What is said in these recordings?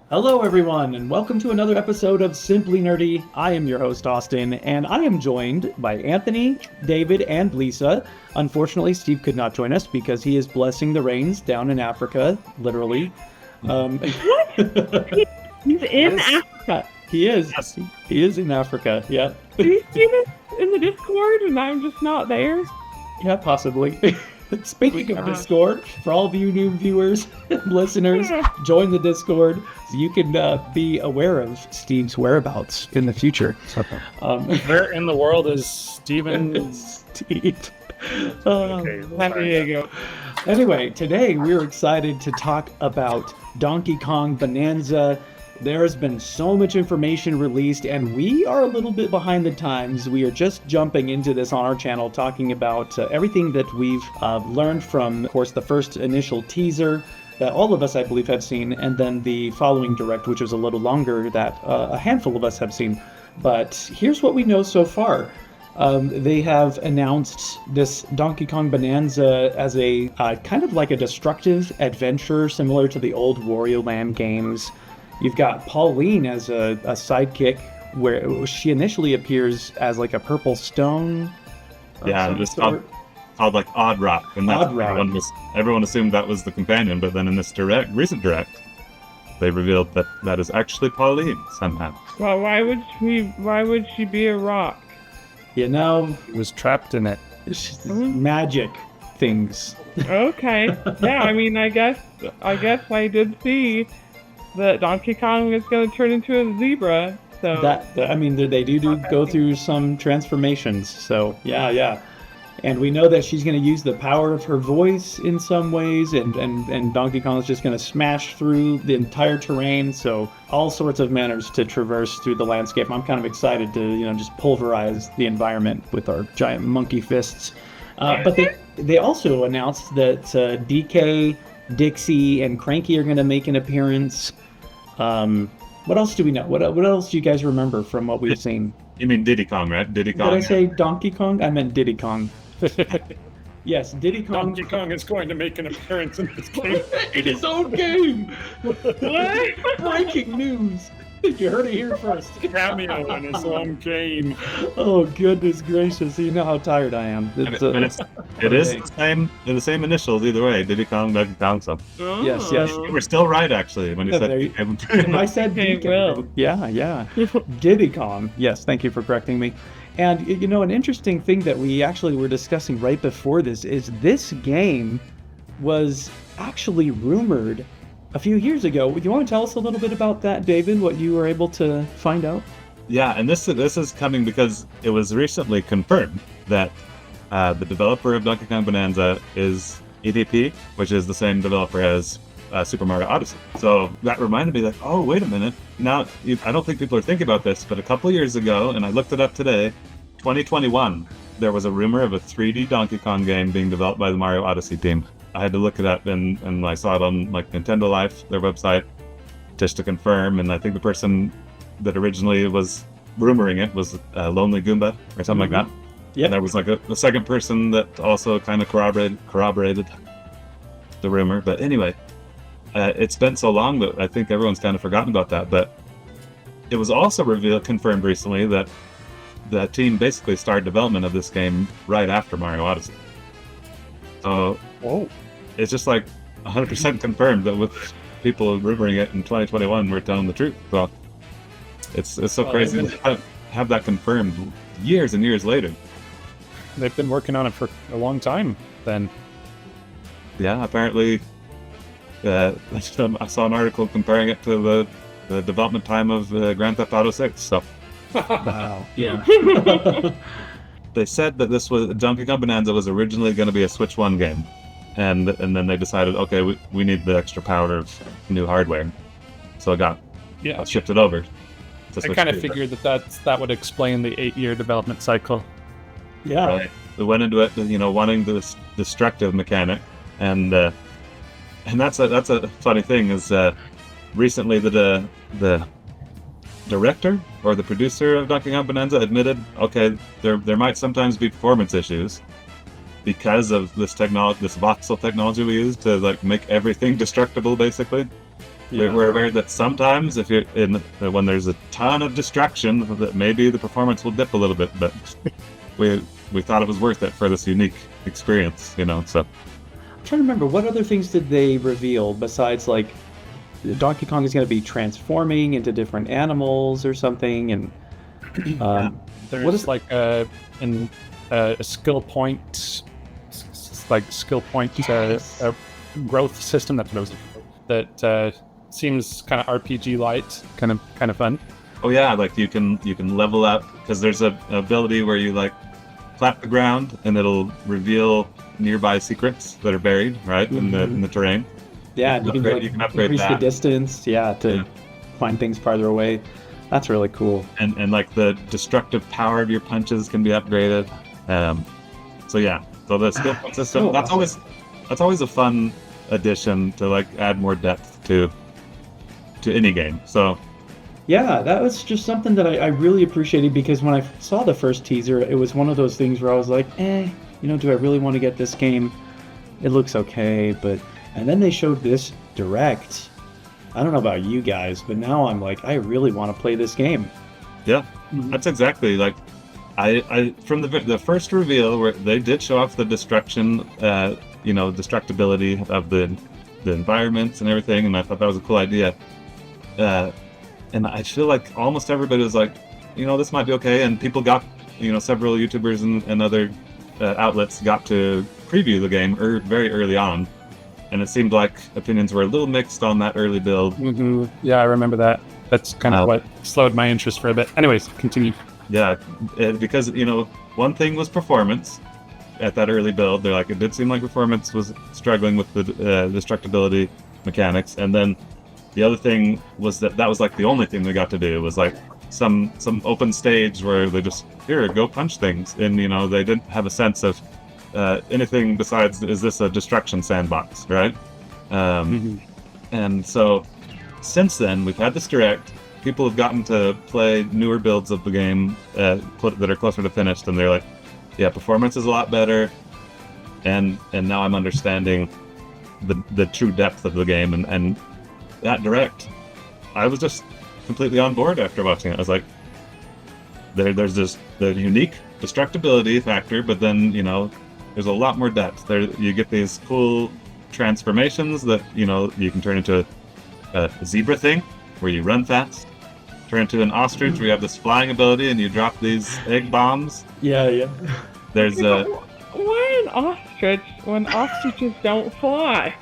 Hello, everyone, and welcome to another episode of Simply Nerdy. I am your host, Austin, and I am joined by Anthony, David, and Lisa. Unfortunately, Steve could not join us because he is blessing the rains down in Africa, literally. What? He's in Africa. He is. Yes. He is in Africa, yeah. Do you see this in the Discord and I'm just not there? Yeah, possibly. Speaking of Discord, for all of you new viewers and listeners, join the Discord so you can be aware of Steve's whereabouts in the future. Where in the world is Steven? Steve. Okay, There you go. Anyway, today we're excited to talk about Donkey Kong Bonanza. There has been so much information released, and we are a little bit behind the times. We are just jumping into this on our channel, talking about everything that we've learned from, of course, the first initial teaser that all of us, I believe, have seen, and then the following direct, which was a little longer, that a handful of us have seen. But here's what we know so far. They have announced this Donkey Kong Bonanza as a kind of like a destructive adventure similar to the old Wario Land games. You've got Pauline as a sidekick, where she initially appears as like a purple stone. Yeah, it was called like Odd Rock, and that's Odd Rock. everyone assumed that was the companion. But then in this recent direct, they revealed that that is actually Pauline somehow. Well, why would she be a rock? You know, Was trapped in it. it's magic things. Okay. Yeah, I mean, I guess I did see that Donkey Kong is going to turn into a zebra. So I mean, they do go through some transformations. So yeah. And we know that she's going to use the power of her voice in some ways, and Donkey Kong is just going to smash through the entire terrain. So all sorts of manners to traverse through the landscape. I'm kind of excited to just pulverize the environment with our giant monkey fists. But they also announced that DK, Dixie, and Cranky are going to make an appearance. What else do we know? What else do you guys remember from what we've seen? You mean Diddy Kong, right? Diddy Kong. Did I say Donkey Kong? I meant Diddy Kong. Yes, Diddy Kong. Donkey Kong is going to make an appearance in this game. In his own game! Breaking news! You heard it here first. Cameo in his own game. Oh, goodness gracious. You know how tired I am. And it is the same initials either way. Diddy Kong, Donkey Kong. So Yes. you were still right actually when you Yeah, said. there I said Okay, Diddy well. Kong. Yeah. Diddy Kong. Yes, thank you for correcting me. And, an interesting thing that we actually were discussing right before this is this game was actually rumored a few years ago. Do you want to tell us a little bit about that, David, what you were able to find out? Yeah, and this is coming because it was recently confirmed that the developer of Donkey Kong Bonanza is EDP, which is the same developer as Super Mario Odyssey. So that reminded me, like, oh, wait a minute. Now, I don't think people are thinking about this, but a couple years ago, and I looked it up today, 2021, there was a rumor of a 3D Donkey Kong game being developed by the Mario Odyssey team. I had to look it up, and I saw it on like Nintendo Life, their website, just to confirm. And I think the person that originally was rumoring it was Lonely Goomba or something like that. Yeah. And there was like a second person that also kind of corroborated the rumor. But anyway, it's been so long that I think everyone's kind of forgotten about that. But it was also confirmed recently that the team basically started development of this game right after Mario Odyssey. So it's just like 100% confirmed that with people rumoring it in 2021, we're telling the truth. So it's so crazy to have that confirmed years and years later. They've been working on it for a long time then. Yeah, apparently I saw an article comparing it to the development time of Grand Theft Auto 6. So Wow. Yeah. they said that this was Donkey Kong Bonanza was originally going to be a Switch 1 game. And then they decided, okay, we need the extra power of new hardware. So it got shifted over. I kind of figured that would explain the 8-year development cycle. Yeah. Right. We went into it, wanting this destructive mechanic, and that's a funny thing is recently the director or the producer of Donkey Kong Bonanza admitted, okay, there might sometimes be performance issues because of this technology, this voxel technology we use to like make everything destructible, basically. We're aware that sometimes if you're when there's a ton of distraction, that maybe the performance will dip a little bit, but we thought it was worth it for this unique experience, So I'm trying to remember, what other things did they reveal besides like Donkey Kong is going to be transforming into different animals or something, and There's what is like a skill point, growth system. That's what it was. That seems kind of RPG light, kind of fun. oh yeah, like you can level up because there's a ability where you like clap the ground and it'll reveal nearby secrets that are buried right in the terrain. Yeah, you can upgrade increase that. the distance, to find things farther away. That's really cool. And like the destructive power of your punches can be upgraded. So the skill point system, So that's always a fun addition to like add more depth to any game. So Yeah, that was just something that I really appreciated, because when I saw the first teaser, it was one of those things where I was like, do I really want to get this game? It looks okay, but... And then they showed this direct. I don't know about you guys, but now I'm like, I really want to play this game. yeah, that's exactly like I from the first reveal where they did show off the destruction, destructibility of the environments and everything, and I thought that was a cool idea. And I feel like almost everybody was like, this might be okay, and people got, several YouTubers and other outlets got to preview the game very early on. And it seemed like opinions were a little mixed on that early build. Mm-hmm. Yeah, I remember that. That's kind of what slowed my interest for a bit. Anyways, continue. Yeah, because, one thing was performance at that early build. They're like, it did seem like performance was struggling with the destructibility mechanics. And then the other thing was that was like the only thing they got to do was like some open stage where they just, go punch things. And, they didn't have a sense of anything besides, is this a destruction sandbox, right? And so since then, we've had this direct. People have gotten to play newer builds of the game that are closer to finished, and they're like, yeah, performance is a lot better, and now I'm understanding the true depth of the game, and that direct, I was just completely on board after watching it. I was like, there's this the unique destructibility factor, but then there's a lot more depth. There you get these cool transformations that you can turn into a zebra thing where you run fast, turn into an ostrich where you have this flying ability and you drop these egg bombs. Yeah. There's Why an ostrich when ostriches don't fly?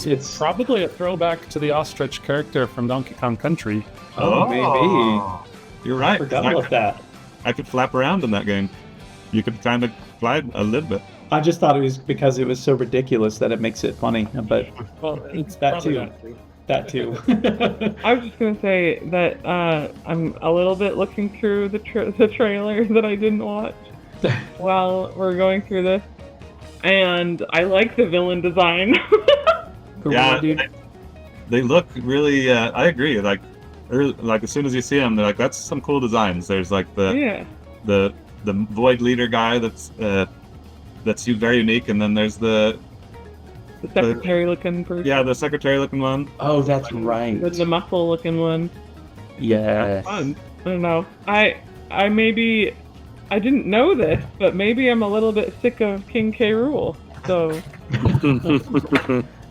It's Probably a throwback to the ostrich character from Donkey Kong Country. maybe. You're right. Forgot about that. I could flap around in that game. You could kind of fly a little bit. I just thought it was because it was so ridiculous that it makes it funny, but Well, it's that probably too. not true. That too. I was just gonna say that I'm a little bit looking through the trailer that I didn't watch while we're going through this, and I like the villain design. Yeah, dude. they look really. I agree. Like as soon as you see them, they're like, that's some cool designs. There's like the Void Leader guy that's very unique, and then there's the secretary-looking person. Yeah, the secretary-looking one. Oh, that's right. The muscle-looking one. Yeah. Fun. I don't know. I didn't know this, but maybe I'm a little bit sick of King K. Rool. So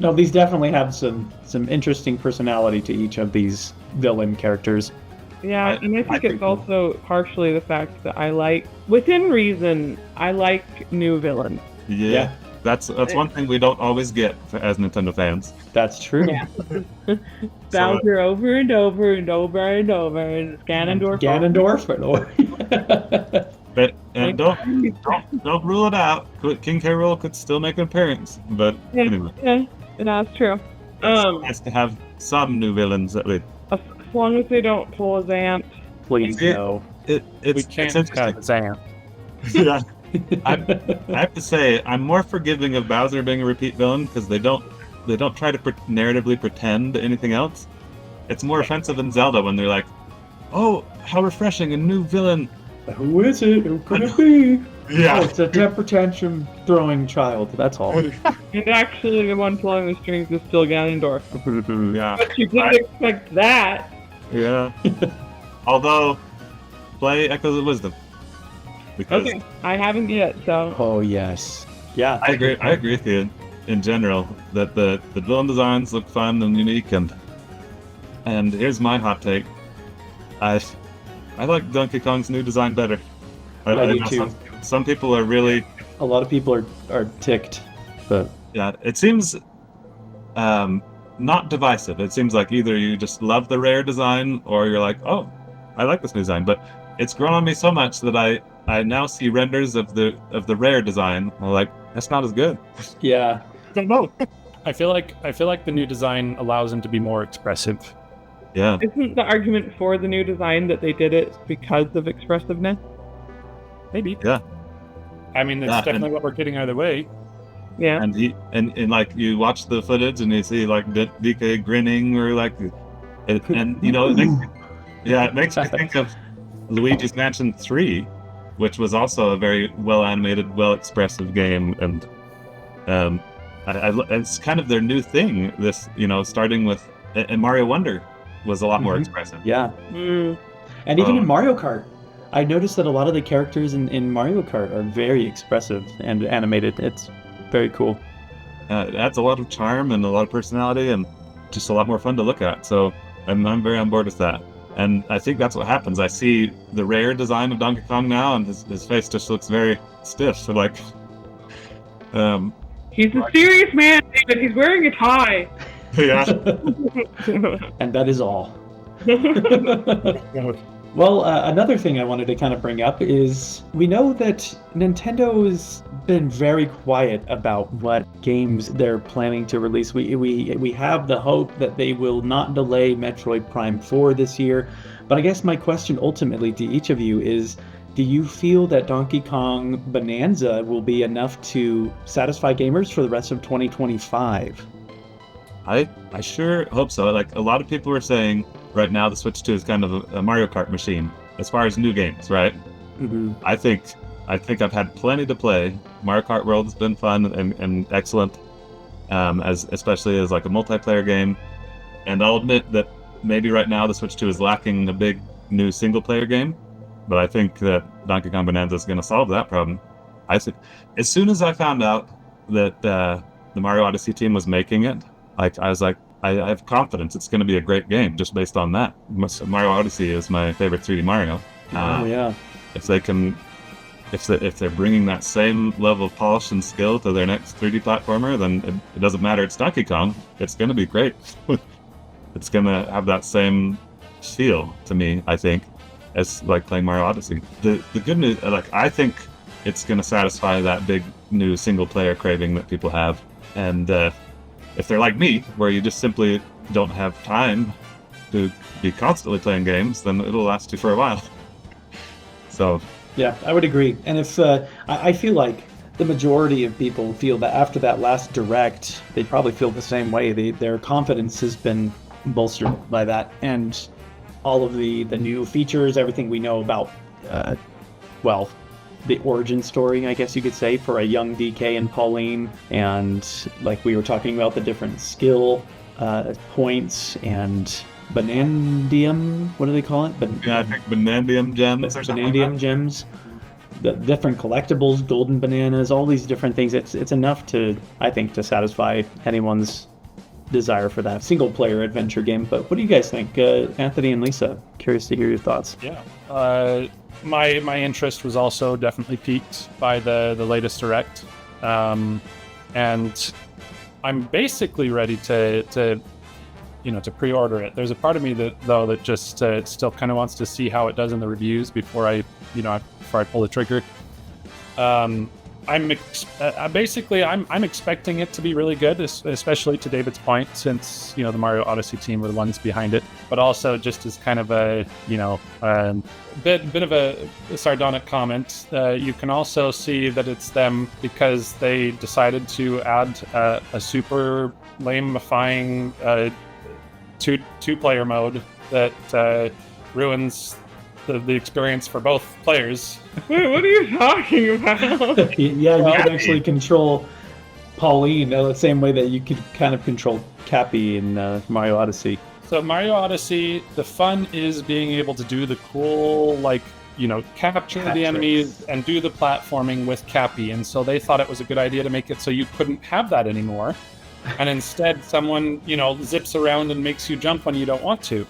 No, these definitely have some interesting personality to each of these villain characters. yeah, and I think think it's also partially the fact that I like, within reason, I like new villains. Yeah. That's one thing we don't always get as Nintendo fans. That's true. Yeah. Bowser over and over and over and over, and Ganondorf. But and don't rule it out. King K. Rool could still make an appearance, but anyway, Yeah, that's true. it's nice to have some new villains at least. As long as they don't pull his aunt. Please Yeah. no. It's We can't it's cut interesting. Zam. Yeah. I have to say, I'm more forgiving of Bowser being a repeat villain because they don't try to narratively pretend anything else. It's more offensive in Zelda when they're like, "Oh, how refreshing, a new villain! Who is it? Who could it be? Yeah. Oh, it's a temper tantrum throwing child. That's all. And actually, the one pulling the strings is still Ganondorf. Yeah. But you didn't expect that. Yeah. Although, play Echoes of Wisdom. Because Okay, I haven't yet, so. Oh yes. Yeah. I agree with you in general that the villain designs look fun and unique, and here's my hot take. I like Donkey Kong's new design better. I do know too. some people are really, A lot of people are ticked, but yeah, it seems not divisive. It seems like either you just love the rare design or you're like, oh, I like this new design. But it's grown on me so much that I now see renders of the rare design. I'm like, that's not as good. yeah. Don't know. I feel like the new design allows him to be more expressive. Yeah. Isn't the argument for the new design that they did it because of expressiveness? Maybe. Yeah. I mean, that's Yeah, definitely what we're getting either way. Yeah. And and like you watch the footage and you see like DK grinning or like, and you know, it makes me think of Luigi's Mansion 3, which was also a very well animated, well expressive game, and it's kind of their new thing. This, you know, starting with and Mario Wonder was a lot more expressive. Yeah. Mm. And even in Mario Kart, I noticed that a lot of the characters in Mario Kart are very expressive and animated. It's very cool. It adds a lot of charm and a lot of personality, and just a lot more fun to look at. So I'm very on board with that. And I think that's what happens. I see the rare design of Donkey Kong now, and his face just looks very stiff. So like, He's a serious man, David. He's wearing a tie. yeah, And that is all. Well, another thing I wanted to kind of bring up is we know that Nintendo's been very quiet about what games they're planning to release. We have the hope that they will not delay Metroid Prime 4 this year. But I guess my question ultimately to each of you is, do you feel that Donkey Kong Bonanza will be enough to satisfy gamers for the rest of 2025? I sure hope so. Like a lot of people were saying, right now the Switch 2 is kind of a Mario Kart machine as far as new games, right? Mm-hmm. I think I've had plenty to play. Mario Kart World has been fun and excellent, especially as like a multiplayer game. And I'll admit that maybe right now the Switch 2 is lacking a big new single player game, but I think that Donkey Kong Bonanza is going to solve that problem. I think as soon as I found out that the Mario Odyssey team was making it, like I was like, I have confidence it's going to be a great game just based on that. Mario Odyssey is my favorite 3D Mario. Oh yeah. If they can, if they're bringing that same level of polish and skill to their next 3D platformer, then it doesn't matter. It's Donkey Kong. It's going to be great. It's going to have that same feel to me, I think, as like playing Mario Odyssey. The good news, like I think it's going to satisfy that big new single player craving that people have, and if they're like me, where you just simply don't have time to be constantly playing games, then it'll last you for a while. So, Yeah, I would agree. And if I feel like the majority of people feel that after that last direct, they probably feel the same way. Their confidence has been bolstered by that, and all of the new features, everything we know about, well, the origin story, I guess you could say, for a young DK and Pauline, and like we were talking about the different skill points and Banandium, what do they call it? yeah, I think Banandium gems or something. Banandium gems, the different collectibles, golden bananas, all these different things. It's enough to, I think, to satisfy anyone's desire for that single player adventure game. But what do you guys think, Anthony and Lisa? Curious to hear your thoughts. Yeah. My interest was also definitely piqued by the latest direct, and I'm basically ready to pre-order it. There's a part of me that just still kind of wants to see how it does in the reviews before I pull the trigger. I'm expecting it to be really good, especially to David's point, since the Mario Odyssey team were the ones behind it. But also just as kind of a bit of a sardonic comment, you can also see that it's them because they decided to add a super lamifying two-player mode that ruins the experience for both players. Wait, what are you talking about? Yeah, you can actually control Pauline the same way that you could kind of control Cappy in Mario Odyssey. So Mario Odyssey, the fun is being able to do the cool, like, capture Hat the tricks. enemies and do the platforming with Cappy. And so they thought it was a good idea to make it so you couldn't have that anymore. And instead, someone, zips around and makes you jump when you don't want to.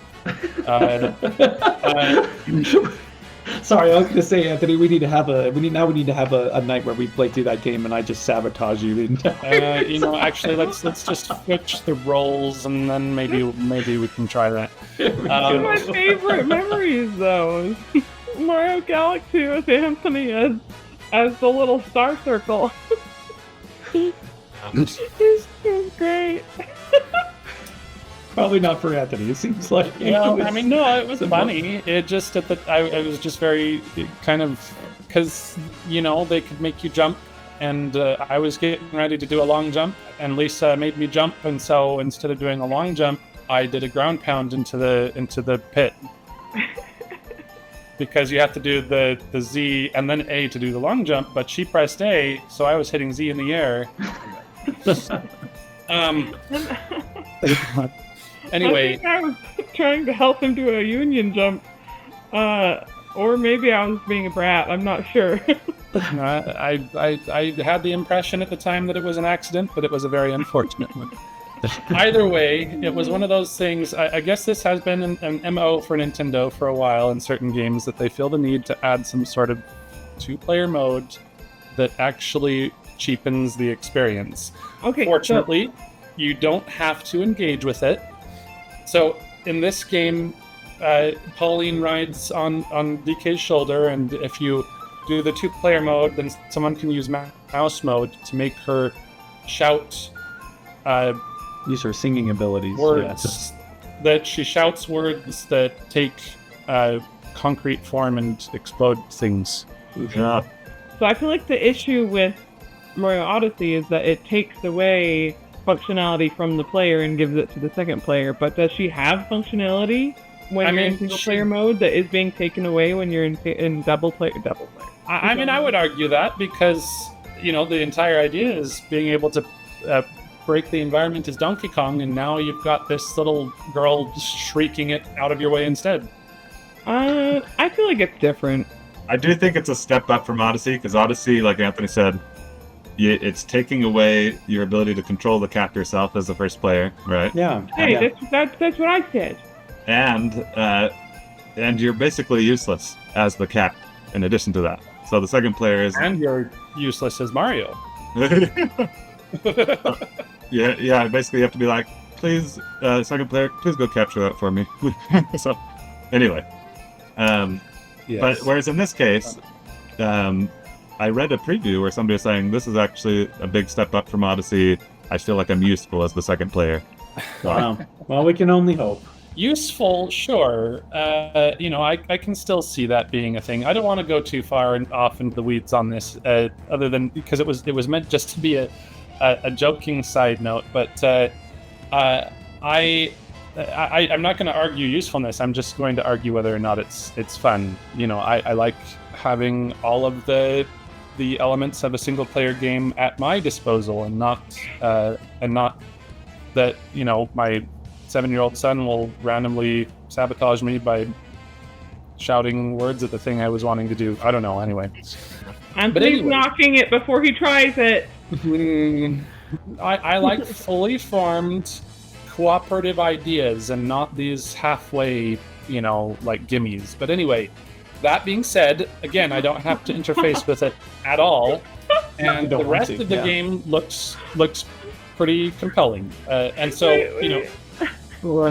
Sorry, I was going to say, Anthony, we need to have a night where we play through that game and I just sabotage you. Actually, let's just switch the roles and then maybe we can try that. One of my favorite memories, though, is Mario Galaxy with Anthony as the little star circle. It's great. Probably not for Anthony. It seems like. No, it was funny. It just I was just very kind of because they could make you jump, and I was getting ready to do a long jump, and Lisa made me jump, and so instead of doing a long jump, I did a ground pound into the pit. Because you have to do the Z and then A to do the long jump, but she pressed A, so I was hitting Z in the air. Anyway, I think I was trying to help him do a union jump, or maybe I was being a brat. I'm not sure. I had the impression at the time that it was an accident, but it was a very unfortunate one. Either way, it was one of those things. I guess this has been an MO for Nintendo for a while in certain games, that they feel the need to add some sort of two-player mode that actually cheapens the experience. Okay. Fortunately, you don't have to engage with it. So in this game, Pauline rides on DK's shoulder, and if you do the two-player mode, then someone can use mouse mode to make her shout These are singing abilities. words that she shouts words that take concrete form and explode things. Yeah. So I feel like the issue with Mario Odyssey is that it takes away functionality from the player and gives it to the second player. But does she have functionality when you're in single player mode that is being taken away when you're in double player? I would argue that because the entire idea is being able to break the environment as Donkey Kong, and now you've got this little girl shrieking it out of your way instead. I feel like it's different. I do think it's a step up from Odyssey, because Odyssey, like Anthony said, it's taking away your ability to control the cat yourself as the first player, right? Yeah. Hey, yeah. that's what I said. And you're basically useless as the cat in addition to that. So the second player is... And you're useless as Mario. Yeah, basically you have to be like, please, second player, please go capture that for me. So, anyway. Yes. But whereas in this case, I read a preview where somebody was saying, this is actually a big step up from Odyssey. I feel like I'm useful as the second player. Wow. Well, we can only hope. Useful, sure. I can still see that being a thing. I don't want to go too far and off into the weeds on this, other than because it was meant just to be a joking side note. But I'm not going to argue usefulness. I'm just going to argue whether or not it's fun. I like having all of the elements of a single player game at my disposal, and not that my 7-year-old son will randomly sabotage me by shouting words at the thing I was wanting to do. I don't know. Anyway, Anthony's knocking it before he tries it. I like fully formed cooperative ideas and not these halfway, like gimmies. But anyway, that being said, again, I don't have to interface with it at all, and the rest of the game looks pretty compelling. And so, Wait. I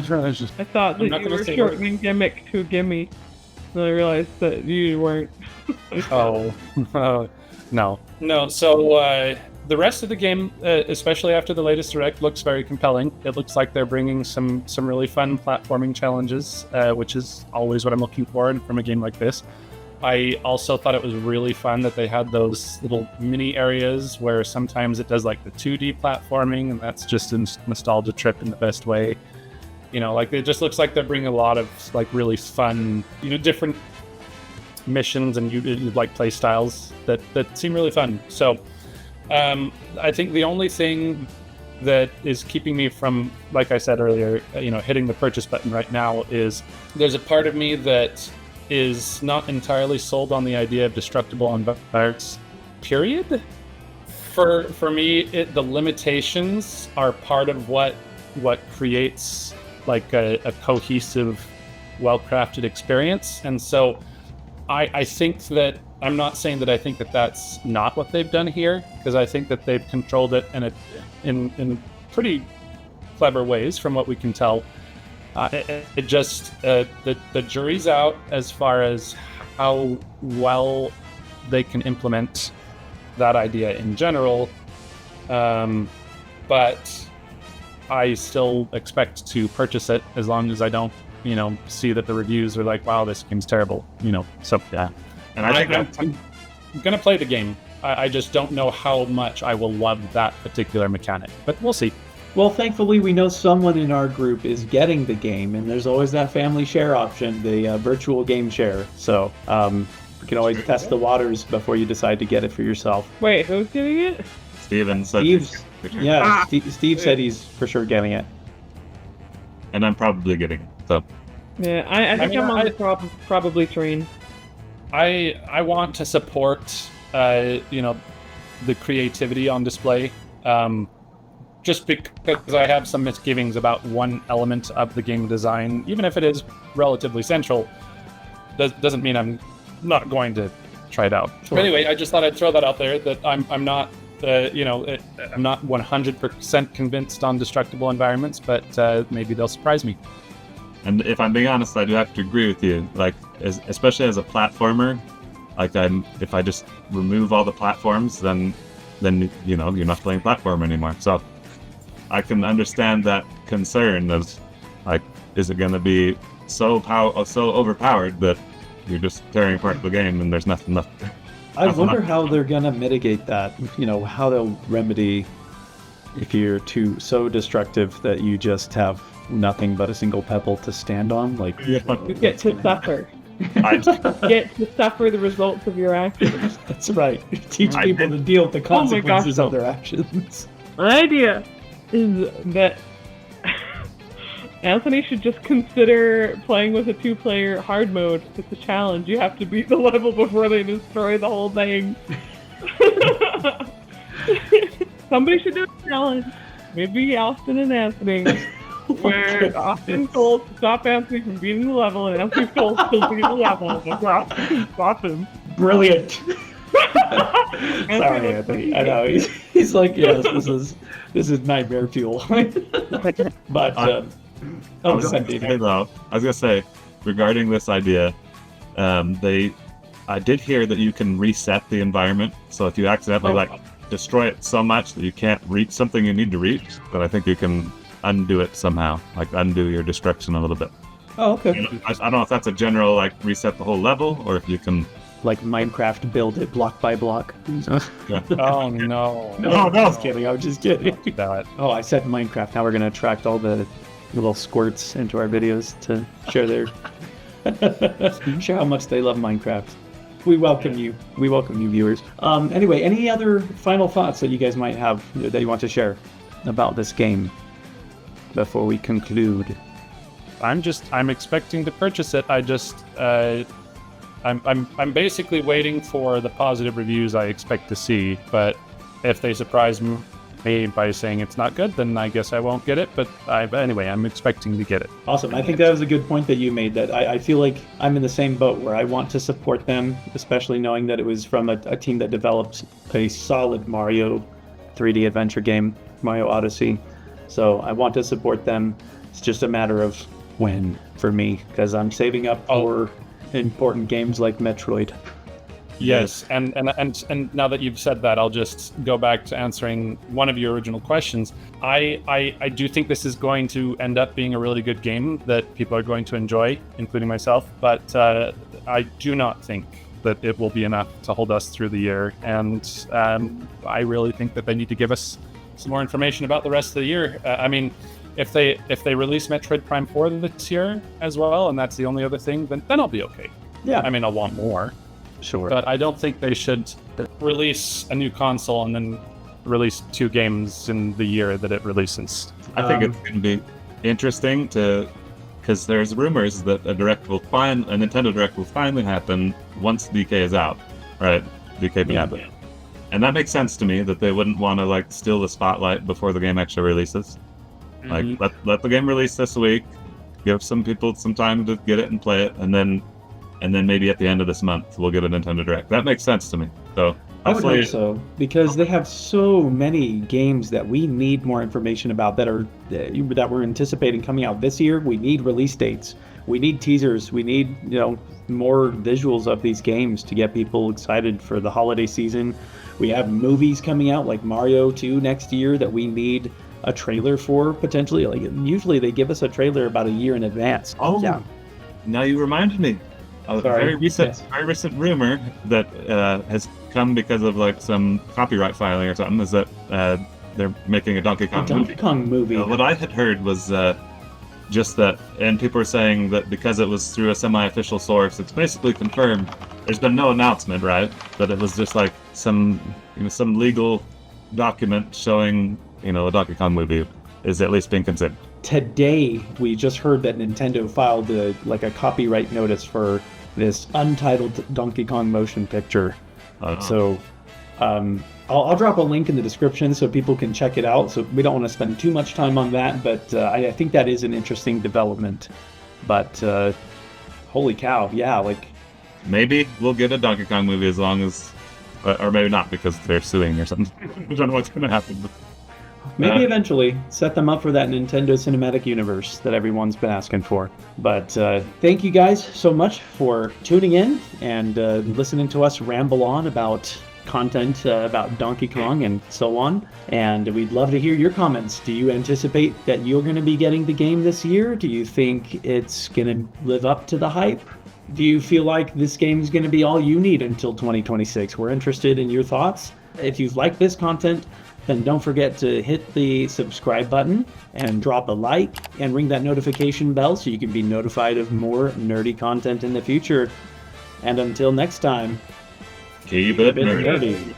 thought that you were shortening gimmick to gimme. Then I realized that you weren't. No. So the rest of the game, especially after the latest Direct, looks very compelling. It looks like they're bringing some really fun platforming challenges, which is always what I'm looking for from a game like this. I also thought it was really fun that they had those little mini areas where sometimes it does like the 2D platforming, and that's just a nostalgia trip in the best way. Like it just looks like they're bringing a lot of like really fun, different missions and you like play styles that seem really fun. So I think the only thing that is keeping me from, like I said earlier, hitting the purchase button right now is there's a part of me that is not entirely sold on the idea of destructible environments, period. For me, the limitations are part of what creates like a cohesive, well-crafted experience. And so I think that, I'm not saying that I think that that's not what they've done here, because I think that they've controlled it in pretty clever ways from what we can tell. It just, the jury's out as far as how well they can implement that idea in general. But I still expect to purchase it as long as I don't, see that the reviews are like, wow, this game's terrible, so yeah. And I'm gonna play the game. I just don't know how much I will love that particular mechanic, but we'll see. Well, thankfully, we know someone in our group is getting the game, and there's always that family share option, the virtual game share. So you can always test the waters before you decide to get it for yourself. Wait, who's getting it? Steven said. Steve said he's for sure getting it. And I'm probably getting it. So. Yeah, I think I'm on the probably train. I want to support, the creativity on display. Just because I have some misgivings about one element of the game design, even if it is relatively central, doesn't mean I'm not going to try it out. Sure. Anyway, I just thought I'd throw that out there, that I'm not, I'm not 100% convinced on destructible environments, but maybe they'll surprise me. And if I'm being honest, I do have to agree with you. Like, especially as a platformer, like if I just remove all the platforms, then you're not playing platform anymore. So I can understand that concern of, like, is it going to be so overpowered that you're just tearing apart the game and there's nothing left? I wonder how they're going to mitigate that. How they'll remedy if you're so destructive that you just have nothing but a single pebble to stand on. Like, you get to suffer. Get to suffer the results of your actions. That's right. Teach people to deal with the consequences of their actions. My idea is that Anthony should just consider playing with a 2-player hard mode. It's a challenge. You have to beat the level before they destroy the whole thing. Somebody should do a challenge. Maybe Austin and Anthony. Where Austin told to stop Anthony from beating the level, and Anthony told to beat the level. Stop him. Brilliant. Sorry, Anthony. I know he's like, yes, this is nightmare fuel. But I was gonna say, regarding this idea, I did hear that you can reset the environment. So if you accidentally destroy it so much that you can't reach something you need to reach, then I think you can undo it somehow, like undo your destruction a little bit. Oh, okay. I don't know if that's a general, like, reset the whole level, or if you can, like, Minecraft, build it block by block. Yeah. Oh no! No, I was kidding. I was just kidding. That. Oh, I said Minecraft. Now we're gonna attract all the little squirts into our videos to share share how much they love Minecraft. We welcome you. We welcome you, viewers. Anyway, any other final thoughts that you guys might have that you want to share about this game before we conclude? I'm expecting to purchase it. I'm basically waiting for the positive reviews I expect to see, but if they surprise me by saying it's not good, then I guess I won't get it, but anyway, I'm expecting to get it. Awesome. I think that was a good point that you made, that I feel like I'm in the same boat where I want to support them, especially knowing that it was from a team that developed a solid Mario 3D adventure game, Mario Odyssey. So I want to support them. It's just a matter of when for me, because I'm saving up for important games like Metroid. Yes, and now that you've said that, I'll just go back to answering one of your original questions. I do think this is going to end up being a really good game that people are going to enjoy, including myself, but I do not think that it will be enough to hold us through the year, and I really think that they need to give us some more information about the rest of the year. I mean, if they release Metroid Prime 4 this year as well, and that's the only other thing, then I'll be okay. Yeah. I mean, I want more, Sure. but I don't think they should release a new console and then release 2 games in the year that it releases. I think it's going to be interesting because there's rumors that a Nintendo Direct will finally happen once DK is out, right? DK Bonanza. Yeah. And that makes sense to me that they wouldn't want to like steal the spotlight before the game actually releases. Mm-hmm. Like let the game release this week, give some people some time to get it and play it, and then maybe at the end of this month we'll get a Nintendo Direct. That makes sense to me. So I would hope so, because they have so many games that we need more information about that we're anticipating coming out this year. We need release dates. We need teasers. We need, more visuals of these games to get people excited for the holiday season. We have movies coming out like Mario 2 next year that we need a trailer for potentially. Like usually they give us a trailer about a year in advance. Oh, yeah. Now you reminded me. A very recent rumor that has come because of like some copyright filing or something is that they're making a Donkey Kong movie. What I had heard was just that, and people are saying that because it was through a semi-official source, it's basically confirmed. There's been no announcement, right? But it was just like some legal document showing a Donkey Kong movie is at least being considered. Today, we just heard that Nintendo filed a copyright notice for this Untitled Donkey Kong motion picture. So I'll drop a link in the description so people can check it out. So we don't want to spend too much time on that, but I think that is an interesting development. But holy cow, yeah, like... Maybe we'll get a Donkey Kong movie as long as... or maybe not because they're suing or something. I don't know what's going to happen. But... Maybe eventually set them up for that Nintendo Cinematic Universe that everyone's been asking for. But thank you guys so much for tuning in and listening to us ramble on about content about Donkey Kong and so on. And we'd love to hear your comments. Do you anticipate that you're going to be getting the game this year? Do you think it's going to live up to the hype? Do you feel like this game is going to be all you need until 2026? We're interested in your thoughts. If you've liked this content, then don't forget to hit the subscribe button and drop a like and ring that notification bell so you can be notified of more nerdy content in the future. And until next time, keep it nerdy.